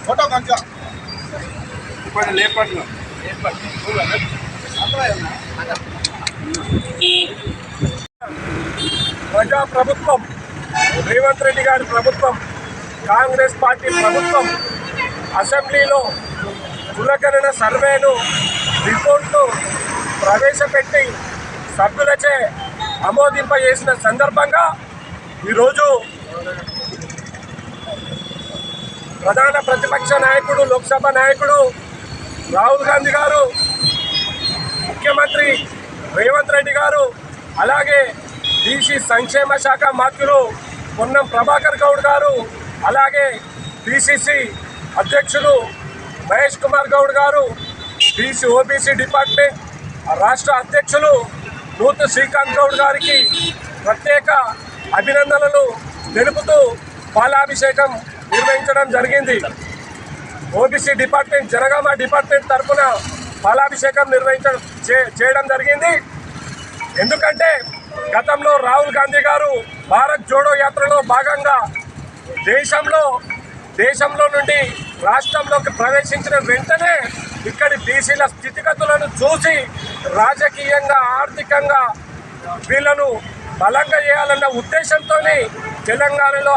Photo कंचा लेपट्लो ప్రజా ప్రభుత్వం రేవంత్ రెడ్డి గారి ప్రభుత్వం కాంగ్రెస్ పార్టీ ప్రభుత్వం అసెంబ్లీలో కులగణన సర్వేను రిపోర్టు ప్రవేశపెట్టి సభ్యులచే ఆమోదింపజేసిన సందర్భంగా ఈరోజు ప్రధాన ప్రతిపక్ష నాయకుడు లోక్సభ నాయకుడు రాహుల్ గాంధీ గారు, ముఖ్యమంత్రి రేవంత్ రెడ్డి గారు, అలాగే బీసీ సంక్షేమ శాఖ మంత్రులు పొన్నం ప్రభాకర్ గౌడ్ గారు, అలాగే పిసిసి అధ్యక్షులు మహేష్ కుమార్ గౌడ్ గారు, బీసీ ఓబీసీ డిపార్ట్మెంట్ రాష్ట్ర అధ్యక్షులు నూతు శ్రీకాంత్ గౌడ్ గారికి ప్రత్యేక అభినందనలు తెలుపుతూ పాలాభిషేకం నిర్వహించడం జరిగింది. ఓబీసీ డిపార్ట్మెంట్ జనగామ డిపార్ట్మెంట్ తరఫున పాలాభిషేకం చేయడం జరిగింది. ఎందుకంటే గతంలో రాహుల్ గాంధీ గారు భారత్ జోడో యాత్రలో భాగంగా దేశంలో నుండి రాష్ట్రంలోకి ప్రవేశించిన వెంటనే ఇక్కడి బీసీల స్థితిగతులను చూసి రాజకీయంగా ఆర్థికంగా వీళ్లను బలంగా చేయాలన్న ఉద్దేశంతోనే తెలంగాణలో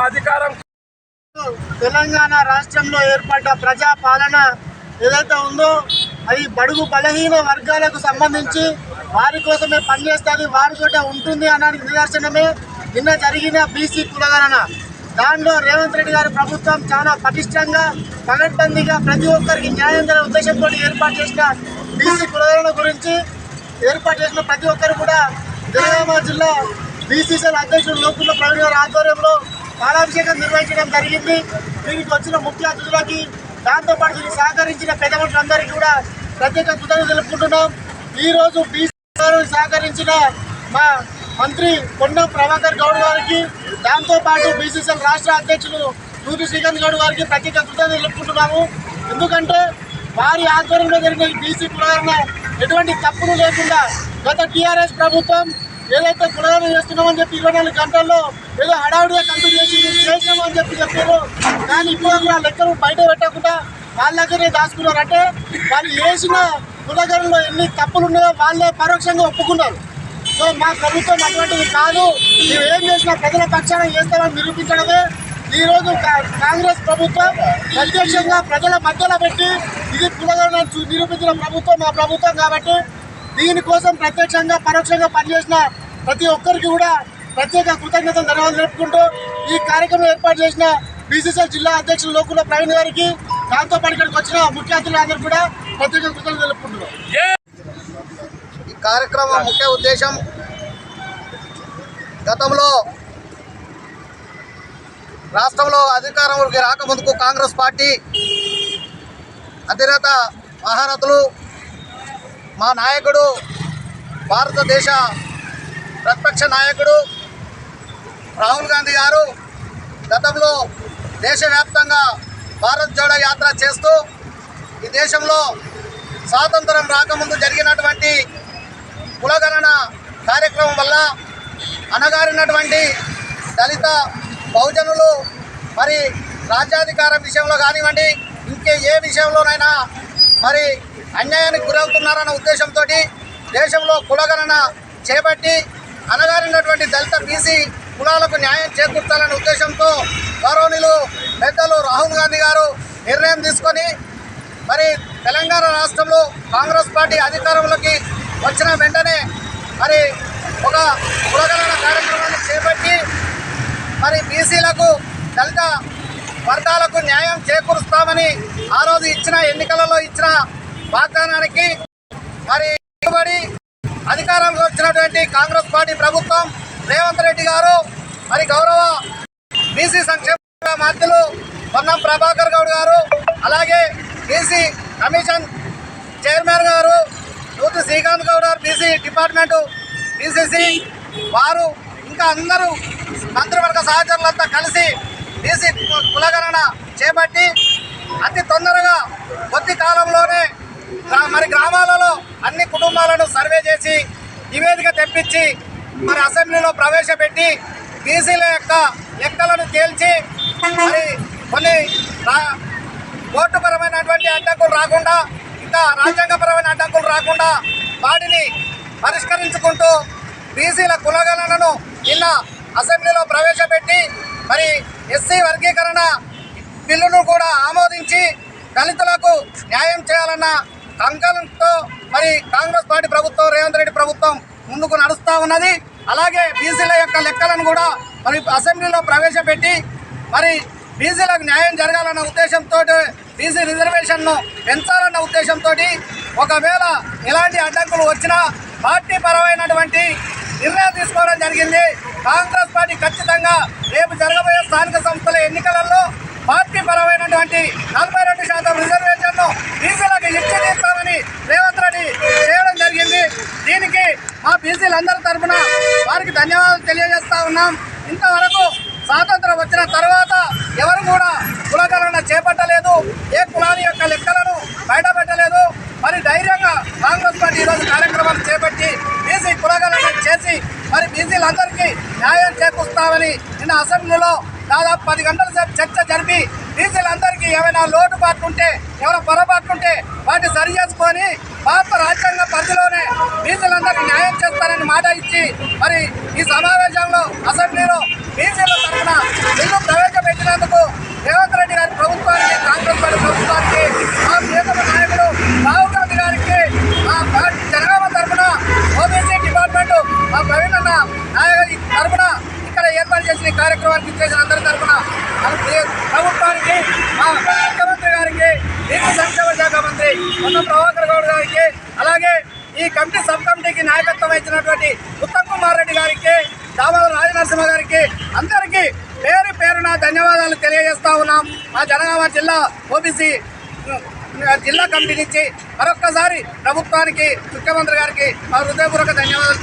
తెలంగాణ రాష్ట్రంలో ఏర్పడ్డ ప్రజా పాలన ఏదైతే ఉందో అది బడుగు బలహీన వర్గాలకు సంబంధించి వారి కోసమే పనిచేస్తుంది, వారితోటే ఉంటుంది అనడానికి నిదర్శనమే నిన్న జరిగిన బీసీ కులగణన. దానిలో రేవంత్ రెడ్డి గారి ప్రభుత్వం చాలా పటిష్టంగా పగడ్బందీగా ప్రతి ఒక్కరికి న్యాయం జరిగే ఉద్దేశంతో ఏర్పాటు చేసిన బీసీ కులగణన గురించి ఏర్పాటు చేసిన ప్రతి ఒక్కరు కూడా జనగామ జిల్లా బీసీసీఎల్ అధ్యక్షుడు లోకుల ప్రవీణ్ గారి ఆధ్వర్యంలో పాలాభిషేకం నిర్వహించడం జరిగింది. దీనికి వచ్చిన ముఖ్య అతిథులకి, దాంతోపాటు దీనికి సహకరించిన పెద్ద మనుషులందరికీ కూడా ప్రత్యేక కృతజ్ఞతలు తెలుపుకుంటున్నాం. ఈరోజు బీసీ సహకరించిన మా మంత్రి పొన్నం ప్రభాకర్ గౌడ్ గారికి, దాంతోపాటు బీసీసీఎల్ రాష్ట్ర అధ్యక్షులు నూతు శ్రీకాంత్ గౌడ్ గారికి ప్రత్యేక కృతజ్ఞతలు తెలుపుకుంటున్నాము. ఎందుకంటే వారి ఆధ్వర్యంలో జరిగిన ఈ బీసీ కులగణన ఎటువంటి తప్పులు లేకుండా గత టీఆర్ఎస్ ప్రభుత్వం ఏదైతే కులగణన చేస్తున్నామని చెప్పి 24 గంటల్లో ఏదో హడావుడిగా కంప్లీట్ చేసామని చెప్పారు. కానీ ఇప్పుడు కూడా లెక్కలు బయట పెట్టకుండా వాళ్ళ దగ్గరే దాచుకున్నారు. అంటే వాళ్ళు చేసిన కులగణనలో ఎన్ని తప్పులు ఉన్నాయో వాళ్ళే పరోక్షంగా ఒప్పుకున్నారు. సో మా ప్రభుత్వం అటువంటిది కాదు, మేము ఏం చేసినా ప్రజల పక్షాన చేస్తామని నిరూపించడమే ఈరోజు కాంగ్రెస్ ప్రభుత్వం ప్రత్యక్షంగా ప్రజల మధ్యలో పెట్టి ఇది కులగణన నిరూపించిన ప్రభుత్వం మా ప్రభుత్వం. కాబట్టి దీనికోసం ప్రత్యక్షంగా పరోక్షంగా పనిచేసిన ప్రతి ఒక్కరికి కూడా ప్రత్యేక కృతజ్ఞతలు ధన్యవాదాలు తెలుపుకుంటూ ఈ కార్యక్రమం ఏర్పాటు చేసిన బీసీసీఎల్ జిల్లా అధ్యక్షులు లోకుల ప్రవీణ్ గారికి, దాంతోపాటు ఇక్కడికి వచ్చిన ముఖ్య అతిథులందరికీ కూడా ప్రత్యేక కృతజ్ఞతలు తెలుపుకుంటున్నాం. ఈ కార్యక్రమం ముఖ్య ఉద్దేశం గతంలో రాష్ట్రంలో అధికారంలోకి రాకముందుకు కాంగ్రెస్ పార్టీ అధినేత మహారథులు మా నాయకుడు భారతదేశ ప్రతిపక్ష నాయకుడు రాహుల్ గాంధీ గారు గతంలో దేశవ్యాప్తంగా భారత్ జోడో యాత్ర చేస్తూ ఈ దేశంలో స్వాతంత్రం రాకముందు జరిగినటువంటి కులగణన కార్యక్రమం వల్ల అణగారినటువంటి దళిత బహుజనులు మరి రాజ్యాధికారం విషయంలో కానివ్వండి ఇంకే ఏ విషయంలోనైనా మరి అన్యాయానికి గురవుతున్నారన్న ఉద్దేశంతో దేశంలో కులగణన చేపట్టి అణగారినటువంటి దళిత బీసీ కులాలకు న్యాయం చేకూర్చాలనే ఉద్దేశంతో గౌరవనీయులు పెద్దలు రాహుల్ గాంధీ గారు నిర్ణయం తీసుకొని మరి తెలంగాణ రాష్ట్రంలో కాంగ్రెస్ పార్టీ అధికారంలోకి వచ్చిన వెంటనే మరి ఒక కులగణన కార్యక్రమాన్ని చేపట్టి మరి బీసీలకు దళిత వర్గాలకు న్యాయం చేకూరుస్తామని ఆ రోజు ఇచ్చిన ఎన్నికలలో ఇచ్చిన వాగ్దానానికి మరి కట్టుబడి అధికారంలో వచ్చినటువంటి కాంగ్రెస్ పార్టీ ప్రభుత్వం రేవంత్ రెడ్డి గారు మరి గౌరవ బీసీ సంక్షేమ మంత్రులు పొన్నం ప్రభాకర్ గౌడ్ గారు, అలాగే బీసీ కమిషన్ చైర్మన్ గారు యూత్ శ్రీకాంత్ గౌడ్ గారు, బీసీ డిపార్ట్మెంటు బీసీసీ వారు ఇంకా అందరూ మంత్రివర్గ సహచరులంతా కలిసి బీసీ కులగణన చేపట్టి అతి తొందరగా కొద్ది కాలంలోనే మరి గ్రామాలలో అన్ని కుటుంబాలను సర్వే చేసి నివేదిక తెప్పించి మరి అసెంబ్లీలో ప్రవేశపెట్టి బీసీల యొక్క లెక్కలను తేల్చి మరి కొన్ని కోర్టుపరమైనటువంటి అడ్డంకులు రాకుండా ఇంకా రాజ్యాంగపరమైన అడ్డంకులు రాకుండా వాటిని పరిష్కరించుకుంటూ బీసీల కులగణనను నిన్న అసెంబ్లీలో ప్రవేశపెట్టి మరి ఎస్సీ వర్గీకరణ బిల్లును కూడా ఆమోదించి దళితులకు న్యాయం చేయాలన్న కంకణంతో మరి కాంగ్రెస్ పార్టీ ప్రభుత్వం రేవంత్ రెడ్డి ప్రభుత్వం ముందుకు నడుస్తూ ఉన్నది. అలాగే బీసీల యొక్క లెక్కలను కూడా మరి అసెంబ్లీలో ప్రవేశపెట్టి మరి బీసీలకు న్యాయం జరగాలన్న ఉద్దేశంతో బీసీ రిజర్వేషన్ను పెంచాలన్న ఉద్దేశంతో ఒకవేళ ఎలాంటి అడ్డంకులు వచ్చినా పార్టీ పరమైనటువంటి నిర్ణయం తీసుకోవడం జరిగింది. కాంగ్రెస్ పార్టీ ఖచ్చితంగా రేపు జరగబోయే స్థానిక సంస్థల ఎన్నికలలో పార్టీ పరమైనటువంటి 42% రిజర్వేషన్ను బీసీలకు ఇచ్చి తీస్తామని రేవంత్ రెడ్డి చేయడం జరిగింది. దీనికి మా బీసీలందరి తరఫున వారికి ధన్యవాదాలు తెలియజేస్తా ఉన్నాం. ఇంతవరకు స్వాతంత్రం వచ్చిన తర్వాత ఎవరు కూడా కులగణన చేపట్టలేదు, ఏ కులాని యొక్క లెక్కలను బయటపెట్టలేదు. మరి ధైర్యంగా కాంగ్రెస్ పార్టీ ఈరోజు కార్యక్రమాలు చేపట్టి బీసీ కులగణన చేసి మరి బీసీలందరికీ న్యాయం చేకూరుస్తామని నిన్న అసెంబ్లీలో దాదాపు 10 గంటల సేపు చర్చ జరిపి బీసీలందరికీ ఏమైనా లోటుపాట్లు ఉంటే ఏమైనా పొరపాట్లు ఉంటే వాటిని సరి చేసుకొని భారత రాజ్యాంగ పరిధిలోనే బీసీలందరికీ న్యాయం చేస్తారని మాట ఇచ్చి మరి ఈ సమావేశంలో అసెంబ్లీలో బీసీల తరఫున బిల్లు ప్రవేశపెట్టినందుకు రేవంత్ రెడ్డి గారి ప్రభుత్వానికి, కాంగ్రెస్ పార్టీ ప్రభుత్వానికి, మా ప్రియతమ నాయకుడు రాహుల్ గాంధీ గారికి, మా పార్టీ జనగామ తరఫున ఓబీసీ డిపార్ట్మెంట్ మా ప్రవీణ్ అన్న నాయకుడి తరఫున ఇక్కడ ఏర్పాటు చేసిన ఈ కార్యక్రమానికి ఇచ్చేసిన అందరి తరఫున ప్రభుత్వానికి, మా ముఖ్యమంత్రి గారికి, బీసీ సంక్షేమ శాఖ మంత్రి పొన్నం ప్రభాకర్ గౌడ్ గారికి, అలాగే ఈ కమిటీ సబ్ కమిటీకి నాయకత్వం వహించినటువంటి ఉత్తమ్ కుమార్ రెడ్డి గారికి, దామోదర రాజనరసింహ గారికి అందరికీ పేరు పేరున ధన్యవాదాలు తెలియజేస్తా ఉన్నాం. మా జనగామ జిల్లా ఓబీసీ జిల్లా కమిటీ నుంచి మరొక్కసారి ప్రభుత్వానికి, ముఖ్యమంత్రి గారికి మా హృదయపూర్వక ధన్యవాదాలు